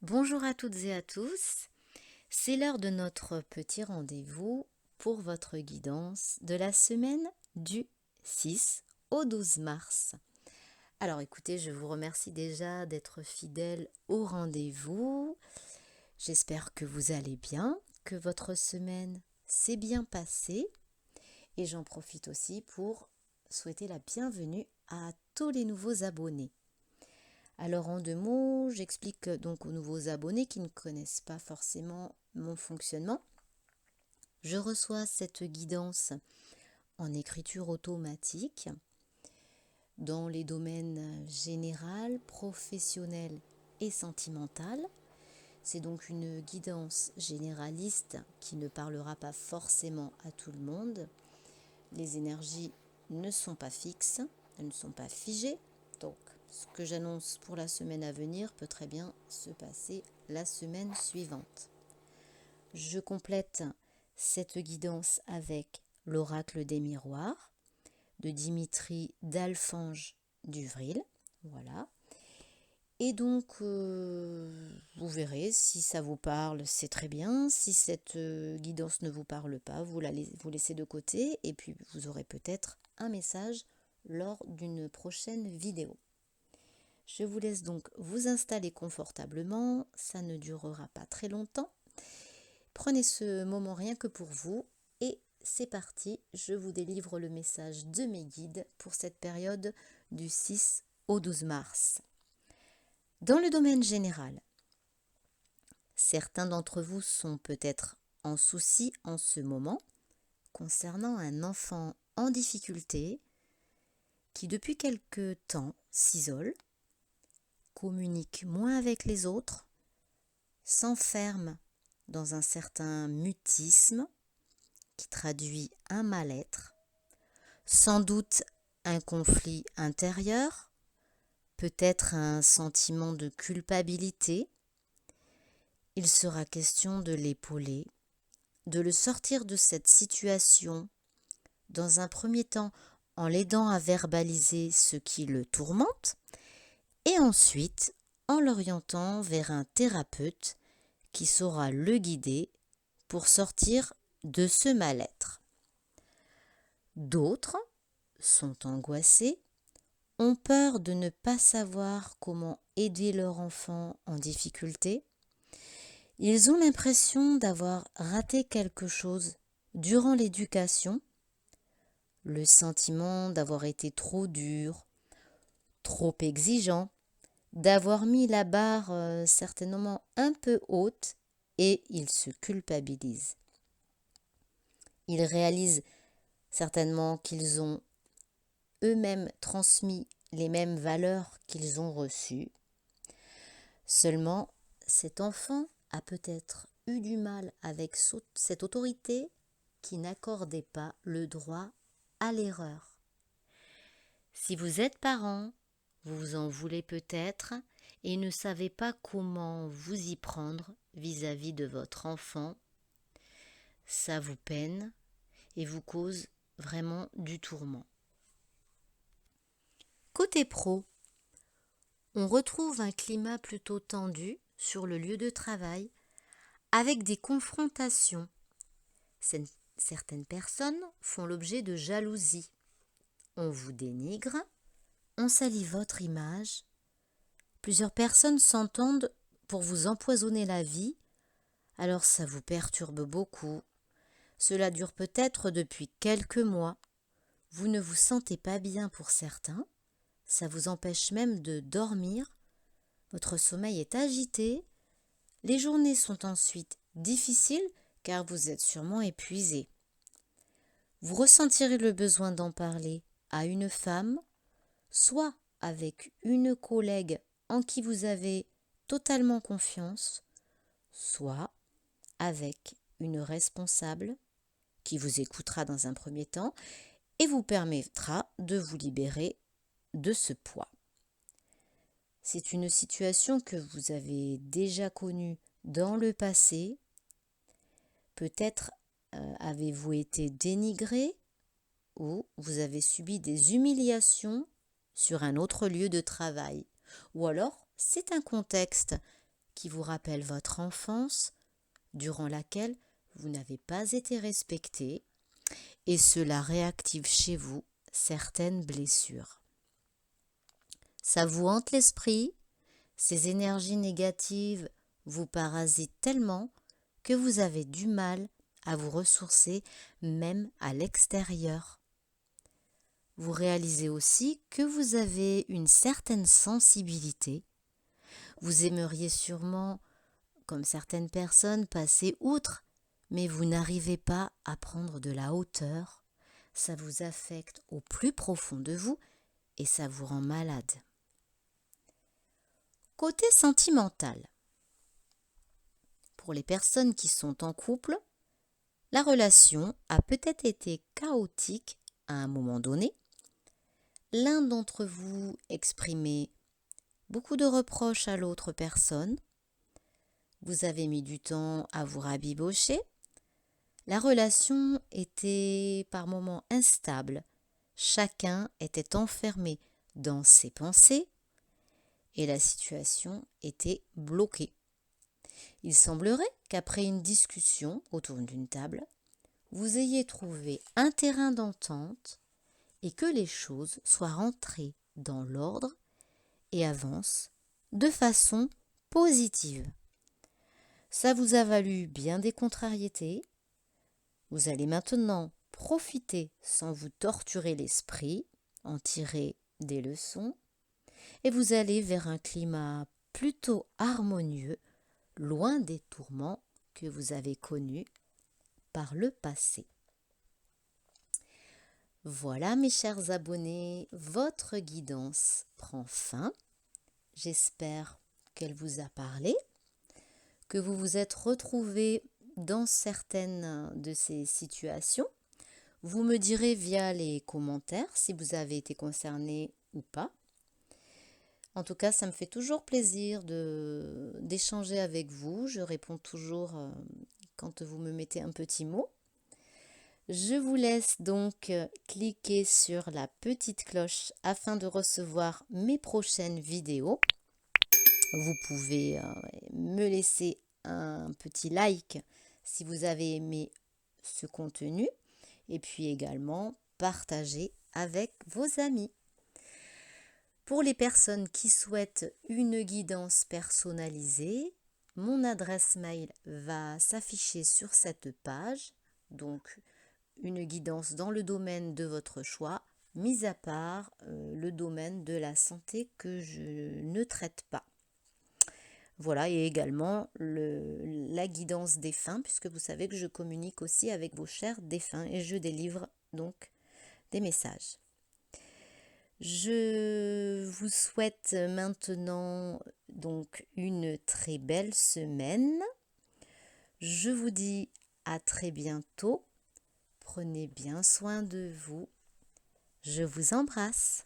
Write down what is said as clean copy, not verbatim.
Bonjour à toutes et à tous, c'est l'heure de notre petit rendez-vous pour votre guidance de la semaine du 6 au 12 mars. Alors écoutez, je vous remercie déjà d'être fidèles au rendez-vous. J'espère que vous allez bien, que votre semaine s'est bien passée et j'en profite aussi pour souhaiter la bienvenue à tous les nouveaux abonnés. Alors en 2 mots, j'explique donc aux nouveaux abonnés qui ne connaissent pas forcément mon fonctionnement. Je reçois cette guidance en écriture automatique dans les domaines général, professionnel et sentimental. C'est donc une guidance généraliste qui ne parlera pas forcément à tout le monde. Les énergies ne sont pas fixes, elles ne sont pas figées, donc ce que j'annonce pour la semaine à venir peut très bien se passer la semaine suivante. Je complète cette guidance avec l'oracle des miroirs de Dimitri d'Alfange d'Uvril. Voilà. Et donc, vous verrez, si ça vous parle, c'est très bien. Si cette guidance ne vous parle pas, vous laissez de côté et puis vous aurez peut-être un message lors d'une prochaine vidéo. Je vous laisse donc vous installer confortablement, ça ne durera pas très longtemps. Prenez ce moment rien que pour vous et c'est parti, je vous délivre le message de mes guides pour cette période du 6 au 12 mars. Dans le domaine général, certains d'entre vous sont peut-être en souci en ce moment concernant un enfant en difficulté qui depuis quelque temps s'isole, communique moins avec les autres, s'enferme dans un certain mutisme qui traduit un mal-être, sans doute un conflit intérieur, peut-être un sentiment de culpabilité. Il sera question de l'épauler, de le sortir de cette situation, dans un premier temps en l'aidant à verbaliser ce qui le tourmente, et ensuite en l'orientant vers un thérapeute qui saura le guider pour sortir de ce mal-être. D'autres sont angoissés, ont peur de ne pas savoir comment aider leur enfant en difficulté. Ils ont l'impression d'avoir raté quelque chose durant l'éducation, le sentiment d'avoir été trop dur, trop exigeant, d'avoir mis la barre certainement un peu haute et ils se culpabilisent. Ils réalisent certainement qu'ils ont eux-mêmes transmis les mêmes valeurs qu'ils ont reçues. Seulement, cet enfant a peut-être eu du mal avec cette autorité qui n'accordait pas le droit à l'erreur. Si vous êtes parent, vous vous en voulez peut-être et ne savez pas comment vous y prendre vis-à-vis de votre enfant. Ça vous peine et vous cause vraiment du tourment. Côté pro, on retrouve un climat plutôt tendu sur le lieu de travail avec des confrontations. Certaines personnes font l'objet de jalousie. On vous dénigre, on salit votre image. Plusieurs personnes s'entendent pour vous empoisonner la vie, alors ça vous perturbe beaucoup. Cela dure peut-être depuis quelques mois. Vous ne vous sentez pas bien pour certains. Ça vous empêche même de dormir. Votre sommeil est agité. Les journées sont ensuite difficiles car vous êtes sûrement épuisé. Vous ressentirez le besoin d'en parler à une femme, soit avec une collègue en qui vous avez totalement confiance, soit avec une responsable qui vous écoutera dans un premier temps et vous permettra de vous libérer de ce poids. C'est une situation que vous avez déjà connue dans le passé. Peut-être avez-vous été dénigré ou vous avez subi des humiliations sur un autre lieu de travail. Ou alors, c'est un contexte qui vous rappellent votre enfance, durant laquelle vous n'avez pas été respecté, et cela réactive chez vous certaines blessures. Ça vous hante l'esprit, ces énergies négatives vous parasitent tellement que vous avez du mal à vous ressourcer même à l'extérieur. Vous réalisez aussi que vous avez une certaine sensibilité. Vous aimeriez sûrement, comme certaines personnes, passer outre, mais vous n'arrivez pas à prendre de la hauteur. Ça vous affecte au plus profond de vous et ça vous rend malade. Côté sentimental, pour les personnes qui sont en couple, la relation a peut-être été chaotique à un moment donné. L'un d'entre vous exprimait beaucoup de reproches à l'autre personne. Vous avez mis du temps à vous rabibocher. La relation était par moments instable. Chacun était enfermé dans ses pensées et la situation était bloquée. Il semblerait qu'après une discussion autour d'une table, vous ayez trouvé un terrain d'entente et que les choses soient rentrées dans l'ordre et avancent de façon positive. Ça vous a valu bien des contrariétés. Vous allez maintenant profiter sans vous torturer l'esprit, en tirer des leçons, et vous allez vers un climat plutôt harmonieux, loin des tourments que vous avez connus par le passé. Voilà mes chers abonnés, votre guidance prend fin. J'espère qu'elle vous a parlé, que vous vous êtes retrouvés dans certaines de ces situations. Vous me direz via les commentaires si vous avez été concerné ou pas. En tout cas, ça me fait toujours plaisir d'échanger avec vous. Je réponds toujours quand vous me mettez un petit mot. Je vous laisse donc cliquer sur la petite cloche afin de recevoir mes prochaines vidéos. Vous pouvez me laisser un petit like si vous avez aimé ce contenu et puis également partager avec vos amis. Pour les personnes qui souhaitent une guidance personnalisée, mon adresse mail va s'afficher sur cette page, donc une guidance dans le domaine de votre choix, mis à part le domaine de la santé que je ne traite pas. Voilà, et également la guidance défunt, puisque vous savez que je communique aussi avec vos chers défunts et je délivre donc des messages. Je vous souhaite maintenant donc une très belle semaine. Je vous dis à très bientôt. Prenez bien soin de vous. Je vous embrasse.